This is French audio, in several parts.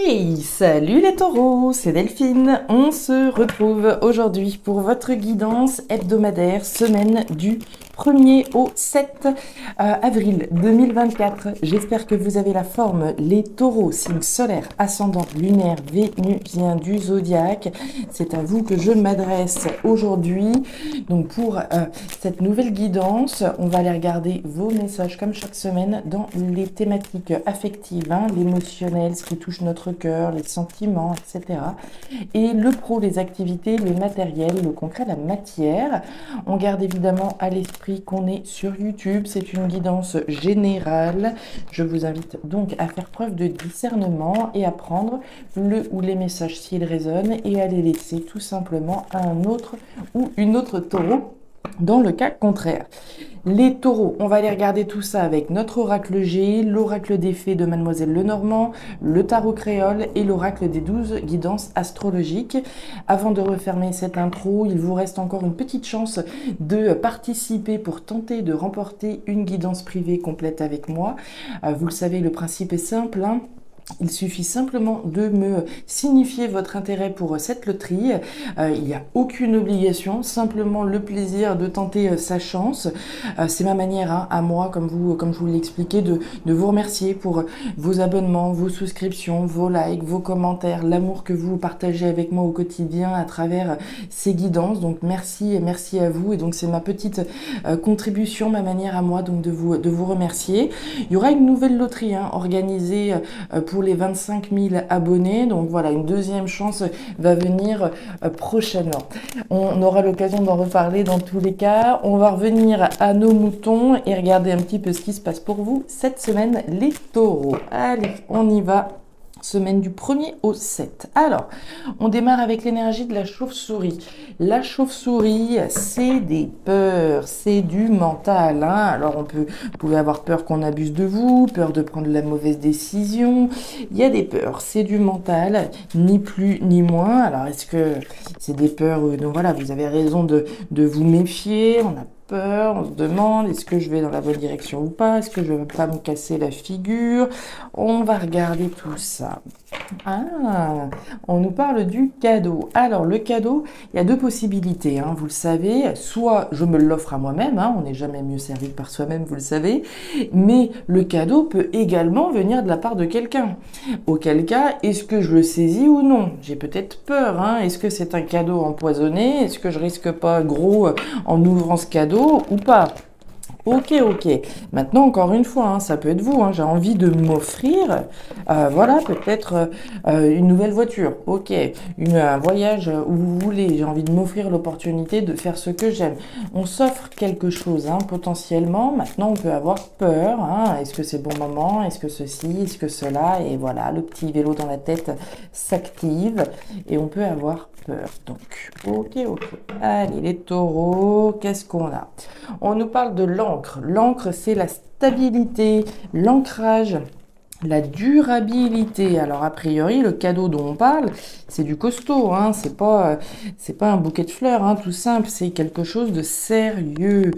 Hey, salut les taureaux, c'est Delphine. On se retrouve aujourd'hui pour votre guidance hebdomadaire, semaine du 1er au 7 avril 2024. J'espère que vous avez la forme, les taureaux, signe solaire, ascendant, lunaire, vénusien du zodiaque. C'est à vous que je m'adresse aujourd'hui. Donc pour cette nouvelle guidance, on va aller regarder vos messages comme chaque semaine dans les thématiques affectives, l'émotionnel, ce qui touche notre cœur, les sentiments, etc. Et le pro, les activités, le matériel, le concret, la matière. On garde évidemment à l'esprit qu'on est sur YouTube. C'est une guidance générale. Je vous invite donc à faire preuve de discernement et à prendre le ou les messages s'ils résonnent et à les laisser tout simplement à un autre ou une autre taureau dans le cas contraire. Les taureaux, on va aller regarder tout ça avec notre oracle G, l'oracle des fées de Mademoiselle Lenormand, le tarot créole et l'oracle des 12 guidances astrologiques. Avant de refermer cette intro, il vous reste encore une petite chance de participer pour tenter de remporter une guidance privée complète avec moi. Vous le savez, le principe est simple, Il suffit simplement de me signifier votre intérêt pour cette loterie. Il n'y a aucune obligation, simplement le plaisir de tenter sa chance. C'est ma manière à moi, comme je vous l'ai expliqué, de vous remercier pour vos abonnements, vos souscriptions, vos likes, vos commentaires, l'amour que vous partagez avec moi au quotidien à travers ces guidances. Donc merci et merci à vous. Et donc c'est ma petite contribution, ma manière à moi donc de vous remercier. Il y aura une nouvelle loterie organisée pour les 25 000 abonnés. Donc voilà, une deuxième chance va venir prochainement. On aura l'occasion d'en reparler dans tous les cas. On va revenir à nos moutons et regarder un petit peu ce qui se passe pour vous cette semaine, les taureaux. Allez, on y va. Semaine du 1er au 7. Alors, on démarre avec l'énergie de la chauve-souris. La chauve-souris, c'est des peurs, c'est du mental. Alors, vous pouvez avoir peur qu'on abuse de vous, peur de prendre la mauvaise décision. Il y a des peurs, c'est du mental, ni plus ni moins. Alors, est-ce que c'est des peurs donc voilà, vous avez raison de vous méfier. On a peur, on se demande est-ce que je vais dans la bonne direction ou pas, est-ce que je ne vais pas me casser la figure. On va regarder tout ça. On nous parle du cadeau. Alors le cadeau, il y a deux possibilités, vous le savez, soit je me l'offre à moi-même, on n'est jamais mieux servi que par soi-même, vous le savez, mais le cadeau peut également venir de la part de quelqu'un. Auquel cas, est-ce que je le saisis ou non? J'ai peut-être peur, est-ce que c'est un cadeau empoisonné? Est-ce que je risque pas gros en ouvrant ce cadeau ou pas? Ok. Maintenant, encore une fois, ça peut être vous. J'ai envie de m'offrir, voilà, peut-être une nouvelle voiture. Ok, un voyage où vous voulez. J'ai envie de m'offrir l'opportunité de faire ce que j'aime. On s'offre quelque chose, potentiellement. Maintenant, on peut avoir peur. Est-ce que c'est le bon moment? Est-ce que ceci? Est-ce que cela? Et voilà, le petit vélo dans la tête s'active et on peut avoir peur. Donc, ok. Allez, les taureaux, qu'est-ce qu'on a? On nous parle de l'encre. L'encre, c'est la stabilité, l'ancrage, la durabilité. Alors, a priori, le cadeau dont on parle, c'est du costaud, c'est pas un bouquet de fleurs, tout simple, c'est quelque chose de sérieux.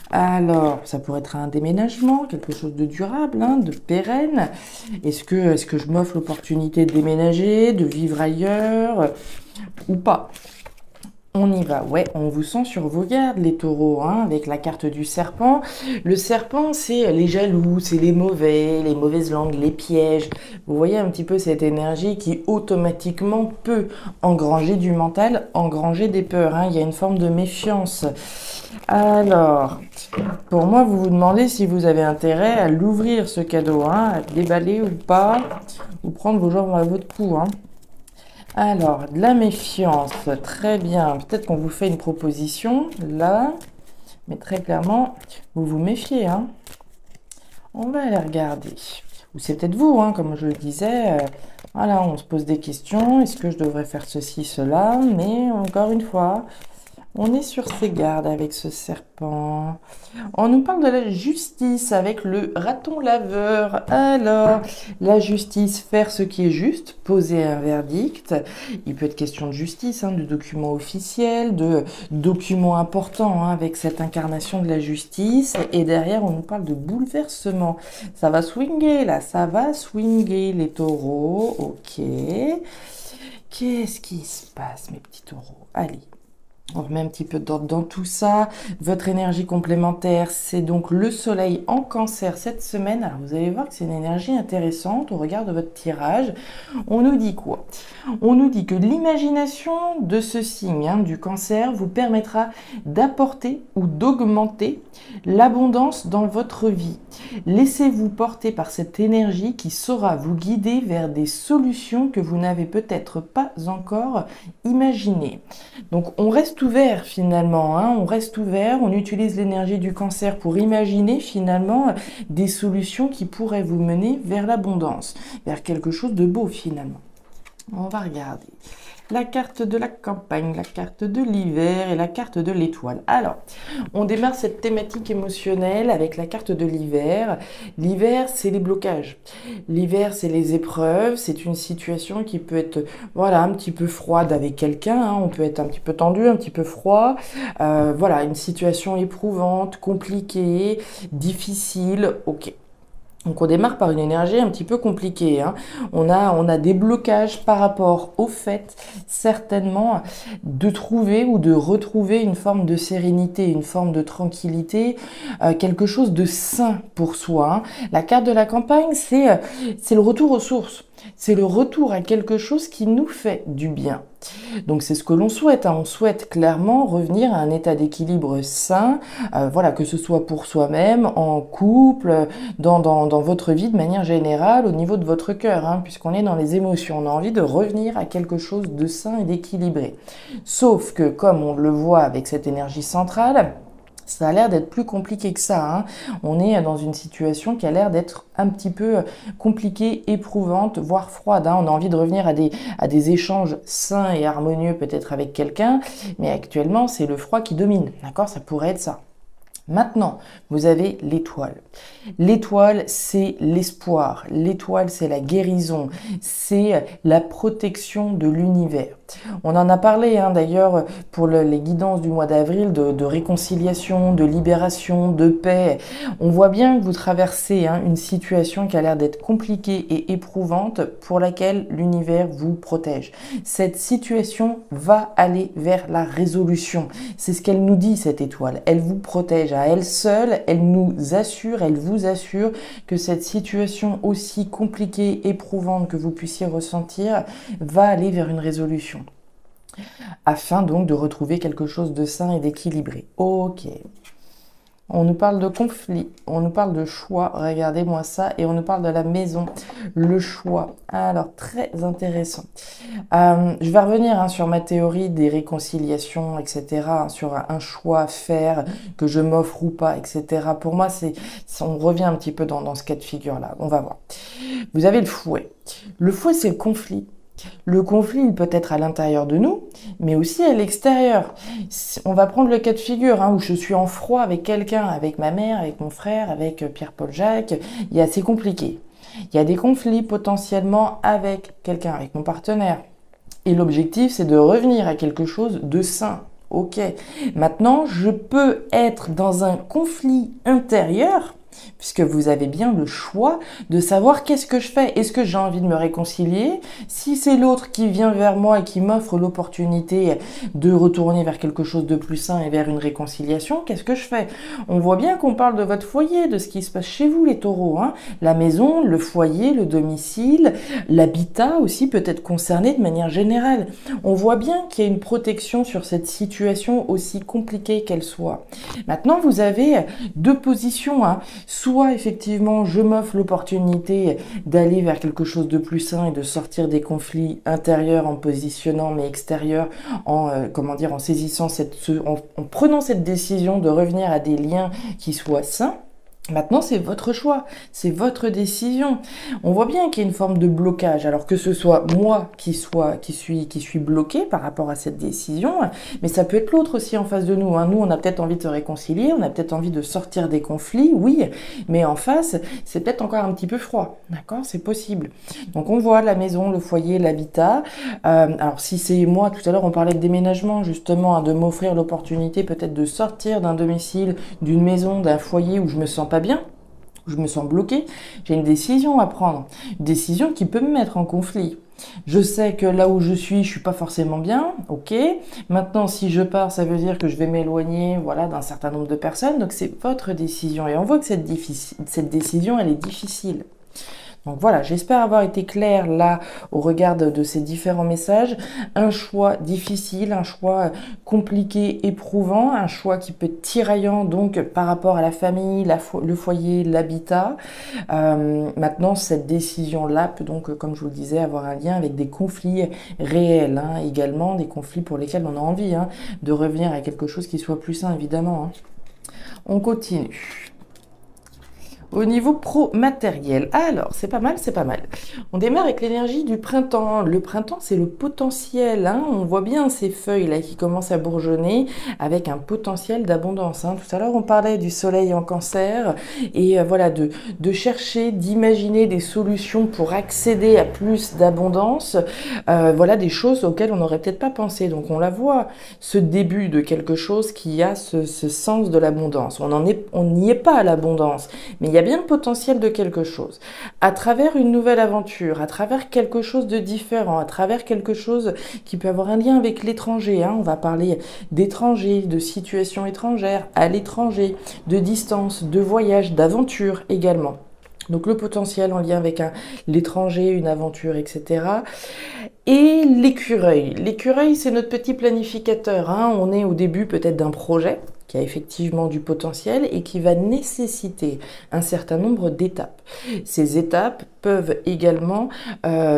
Alors, ça pourrait être un déménagement, quelque chose de durable, de pérenne. Est-ce que je m'offre l'opportunité de déménager, de vivre ailleurs ou pas? On y va, on vous sent sur vos gardes, les taureaux, avec la carte du serpent. Le serpent, c'est les jaloux, c'est les mauvais, les mauvaises langues, les pièges. Vous voyez un petit peu cette énergie qui automatiquement peut engranger du mental, engranger des peurs. Il y a une forme de méfiance. Alors, pour moi, vous vous demandez si vous avez intérêt à l'ouvrir, ce cadeau, à le déballer ou pas, ou prendre vos jambes à votre cou, Alors, de la méfiance, très bien. Peut-être qu'on vous fait une proposition, là, mais très clairement, vous vous méfiez, On va aller regarder. Ou c'est peut-être vous, comme je le disais, on se pose des questions. Est-ce que je devrais faire ceci, cela? Mais encore une fois, On est sur ses gardes avec ce serpent. On nous parle de la justice avec le raton laveur. Alors, la justice, faire ce qui est juste, poser un verdict. Il peut être question de justice, hein, de documents officiels, de documents importants, hein, avec cette incarnation de la justice. Et derrière, on nous parle de bouleversement. Ça va swinguer là, ça va swinguer les taureaux. Ok. Qu'est-ce qui se passe, mes petits taureaux? Allez. On remet un petit peu d'ordre dans tout ça. Votre énergie complémentaire, c'est donc le soleil en cancer cette semaine. Alors vous allez voir que c'est une énergie intéressante au regard de votre tirage. On nous dit quoi? On nous dit que l'imagination de ce signe, hein, du cancer, vous permettra d'apporter ou d'augmenter l'abondance dans votre vie. Laissez-vous porter par cette énergie qui saura vous guider vers des solutions que vous n'avez peut-être pas encore imaginées. Donc on reste ouvert finalement, hein, on reste ouvert, on utilise l'énergie du cancer pour imaginer finalement des solutions qui pourraient vous mener vers l'abondance, vers quelque chose de beau finalement. On va regarder la carte de la campagne, la carte de l'hiver et la carte de l'étoile. Alors, on démarre cette thématique émotionnelle avec la carte de l'hiver. L'hiver, c'est les blocages. L'hiver, c'est les épreuves. C'est une situation qui peut être, voilà, un petit peu froide avec quelqu'un, hein. On peut être un petit peu tendu, un petit peu froid. Voilà, une situation éprouvante, compliquée, difficile. Ok. Donc on démarre par une énergie un petit peu compliquée, hein. On a des blocages par rapport au fait, certainement, de trouver ou de retrouver une forme de sérénité, une forme de tranquillité, quelque chose de sain pour soi, hein. La carte de la campagne, c'est le retour aux sources. C'est le retour à quelque chose qui nous fait du bien. Donc c'est ce que l'on souhaite, hein. On souhaite clairement revenir à un état d'équilibre sain, voilà, que ce soit pour soi-même, en couple, dans votre vie de manière générale, au niveau de votre cœur, hein, puisqu'on est dans les émotions. On a envie de revenir à quelque chose de sain et d'équilibré. Sauf que, comme on le voit avec cette énergie centrale, ça a l'air d'être plus compliqué que ça, hein. On est dans une situation qui a l'air d'être un petit peu compliquée, éprouvante, voire froide, hein. On a envie de revenir à des échanges sains et harmonieux peut-être avec quelqu'un, mais actuellement c'est le froid qui domine, d'accord? Ça pourrait être ça. Maintenant, vous avez l'étoile. L'étoile, c'est l'espoir. L'étoile, c'est la guérison. C'est la protection de l'univers. On en a parlé, hein, d'ailleurs, pour les guidances du mois d'avril, de réconciliation, de libération, de paix. On voit bien que vous traversez, hein, une situation qui a l'air d'être compliquée et éprouvante pour laquelle l'univers vous protège. Cette situation va aller vers la résolution. C'est ce qu'elle nous dit, cette étoile. Elle vous protège. À elle seule, elle nous assure, elle vous assure que cette situation aussi compliquée, éprouvante que vous puissiez ressentir va aller vers une résolution. Afin donc de retrouver quelque chose de sain et d'équilibré. Ok. On nous parle de conflit, on nous parle de choix, regardez-moi ça, et on nous parle de la maison, le choix. Alors, très intéressant. Je vais revenir, hein, sur ma théorie des réconciliations, etc., hein, sur un choix à faire, que je m'offre ou pas, etc. Pour moi, on revient un petit peu dans ce cas de figure-là. On va voir. Vous avez le fouet. Le fouet, c'est le conflit. Le conflit, il peut être à l'intérieur de nous, mais aussi à l'extérieur. On va prendre le cas de figure, hein, où je suis en froid avec quelqu'un, avec ma mère, avec mon frère, avec Pierre-Paul Jacques. C'est compliqué. Il y a des conflits potentiellement avec quelqu'un, avec mon partenaire. Et l'objectif, c'est de revenir à quelque chose de sain. Ok. Maintenant, je peux être dans un conflit intérieur, puisque vous avez bien le choix de savoir qu'est-ce que je fais. Est-ce que j'ai envie de me réconcilier? Si c'est l'autre qui vient vers moi et qui m'offre l'opportunité de retourner vers quelque chose de plus sain et vers une réconciliation, qu'est-ce que je fais? On voit bien qu'on parle de votre foyer, de ce qui se passe chez vous, les taureaux, hein. La maison, le foyer, le domicile, l'habitat aussi peut être concerné de manière générale. On voit bien qu'il y a une protection sur cette situation aussi compliquée qu'elle soit. Maintenant, vous avez deux positions, hein. Soit effectivement je m'offre l'opportunité d'aller vers quelque chose de plus sain et de sortir des conflits intérieurs en positionnant mais extérieurs, en saisissant en prenant cette décision de revenir à des liens qui soient sains. Maintenant, c'est votre choix, c'est votre décision. On voit bien qu'il y a une forme de blocage, alors que ce soit moi qui suis bloqué par rapport à cette décision, mais ça peut être l'autre aussi en face de nous, hein. Nous, on a peut-être envie de se réconcilier, on a peut-être envie de sortir des conflits, oui, mais en face, c'est peut-être encore un petit peu froid, d'accord? C'est possible. Donc, on voit la maison, le foyer, l'habitat. Alors, si c'est moi, tout à l'heure, on parlait de déménagement, justement, hein, de m'offrir l'opportunité peut-être de sortir d'un domicile, d'une maison, d'un foyer où je me sens pas bien, où je me sens bloquée, j'ai une décision à prendre. Une décision qui peut me mettre en conflit. Je sais que là où je suis pas forcément bien, ok. Maintenant, si je pars, ça veut dire que je vais m'éloigner, voilà, d'un certain nombre de personnes. Donc, c'est votre décision. Et on voit que cette décision, elle est difficile. Donc voilà, j'espère avoir été claire là au regard de ces différents messages. Un choix difficile, un choix compliqué, éprouvant, un choix qui peut être tiraillant donc par rapport à la famille, le foyer, l'habitat. Maintenant, cette décision-là peut donc, comme je vous le disais, avoir un lien avec des conflits réels, hein, également, des conflits pour lesquels on a envie, hein, de revenir à quelque chose qui soit plus sain, évidemment, hein. On continue. Au niveau pro-matériel, alors c'est pas mal, c'est pas mal. On démarre avec l'énergie du printemps. Le printemps, c'est le potentiel, hein. On voit bien ces feuilles là qui commencent à bourgeonner avec un potentiel d'abondance, hein. Tout à l'heure, on parlait du soleil en cancer et voilà, de chercher, d'imaginer des solutions pour accéder à plus d'abondance. Voilà des choses auxquelles on n'aurait peut-être pas pensé. Donc on la voit, ce début de quelque chose qui a ce sens de l'abondance. On n'y est pas à l'abondance, mais il y a bien le potentiel de quelque chose. À travers une nouvelle aventure, à travers quelque chose de différent, à travers quelque chose qui peut avoir un lien avec l'étranger, hein. On va parler d'étrangers, de situations étrangères, à l'étranger, de distance, de voyage, d'aventure également. Donc le potentiel en lien avec l'étranger, une aventure, etc. Et l'écureuil. L'écureuil, c'est notre petit planificateur, hein. On est au début peut-être d'un projet qui a effectivement du potentiel et qui va nécessiter un certain nombre d'étapes. Ces étapes peuvent également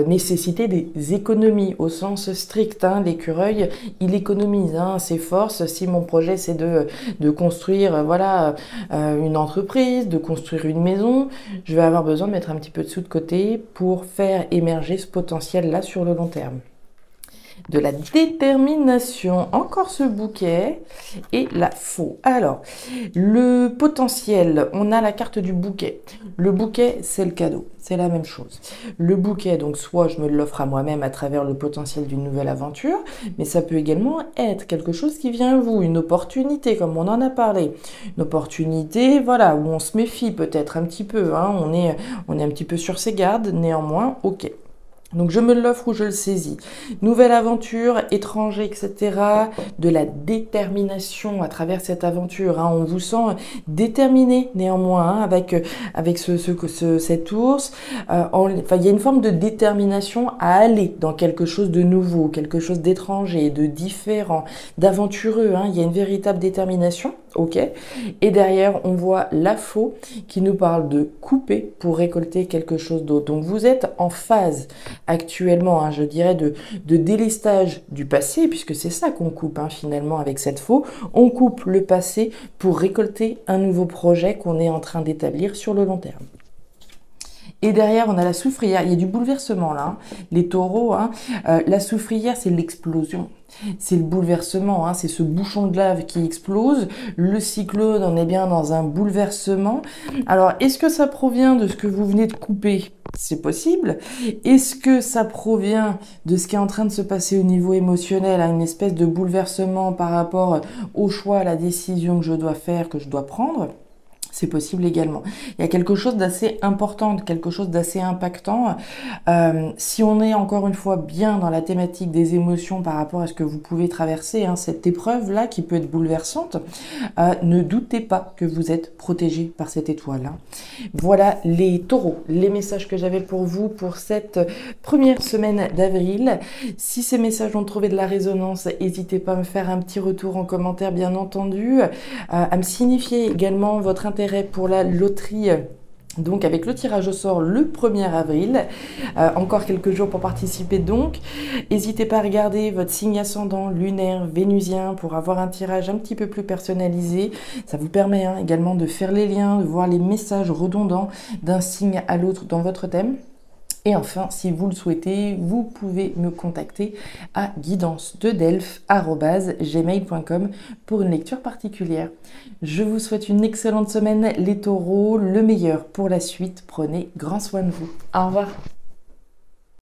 nécessiter des économies au sens strict, hein. L'écureuil, il économise, hein, ses forces. Si mon projet c'est de construire voilà, une entreprise, de construire une maison, je vais avoir besoin de mettre un petit peu de sous de côté pour faire émerger ce potentiel-là sur le long terme. De la détermination, encore ce bouquet et la faux. Alors, le potentiel, on a la carte du bouquet. Le bouquet, c'est le cadeau, c'est la même chose. Le bouquet, donc soit je me l'offre à moi-même à travers le potentiel d'une nouvelle aventure, mais ça peut également être quelque chose qui vient à vous, une opportunité, comme on en a parlé. Une opportunité, voilà, où on se méfie peut-être un petit peu, hein, on est un petit peu sur ses gardes, néanmoins, ok. Donc je me l'offre ou je le saisis. Nouvelle aventure, étranger, etc. De la détermination à travers cette aventure, hein. On vous sent déterminé néanmoins, hein, avec cet ours. Enfin, il y a une forme de détermination à aller dans quelque chose de nouveau, quelque chose d'étranger, de différent, d'aventureux, hein. Il y a une véritable détermination. Ok. Et derrière, on voit la faux qui nous parle de couper pour récolter quelque chose d'autre. Donc vous êtes en phase actuellement, hein, je dirais, de délestage du passé, puisque c'est ça qu'on coupe, hein, finalement avec cette faux. On coupe le passé pour récolter un nouveau projet qu'on est en train d'établir sur le long terme. Et derrière, on a la soufrière. Il y a du bouleversement là, hein. Les taureaux, hein. La soufrière, c'est l'explosion. C'est le bouleversement, hein. C'est ce bouchon de lave qui explose. Le cyclone, on est bien dans un bouleversement. Alors, est-ce que ça provient de ce que vous venez de couper? C'est possible. Est-ce que ça provient de ce qui est en train de se passer au niveau émotionnel, à une espèce de bouleversement par rapport au choix, à la décision que je dois faire, que je dois prendre? C'est possible également. Il y a quelque chose d'assez important, quelque chose d'assez impactant. Si on est encore une fois bien dans la thématique des émotions par rapport à ce que vous pouvez traverser, hein, cette épreuve-là qui peut être bouleversante, ne doutez pas que vous êtes protégé par cette étoile, hein. Voilà les taureaux, les messages que j'avais pour vous pour cette première semaine d'avril. Si ces messages ont trouvé de la résonance, n'hésitez pas à me faire un petit retour en commentaire, bien entendu, à me signifier également votre intérêt pour la loterie Donc avec le tirage au sort le 1er avril, encore quelques jours pour participer donc. N'hésitez pas à regarder votre signe ascendant, lunaire, vénusien pour avoir un tirage un petit peu plus personnalisé. Ça vous permet également de faire les liens, de voir les messages redondants d'un signe à l'autre dans votre thème. Et enfin, si vous le souhaitez, vous pouvez me contacter à guidance-delphes@gmail.com pour une lecture particulière. Je vous souhaite une excellente semaine, les taureaux, le meilleur pour la suite. Prenez grand soin de vous. Au revoir.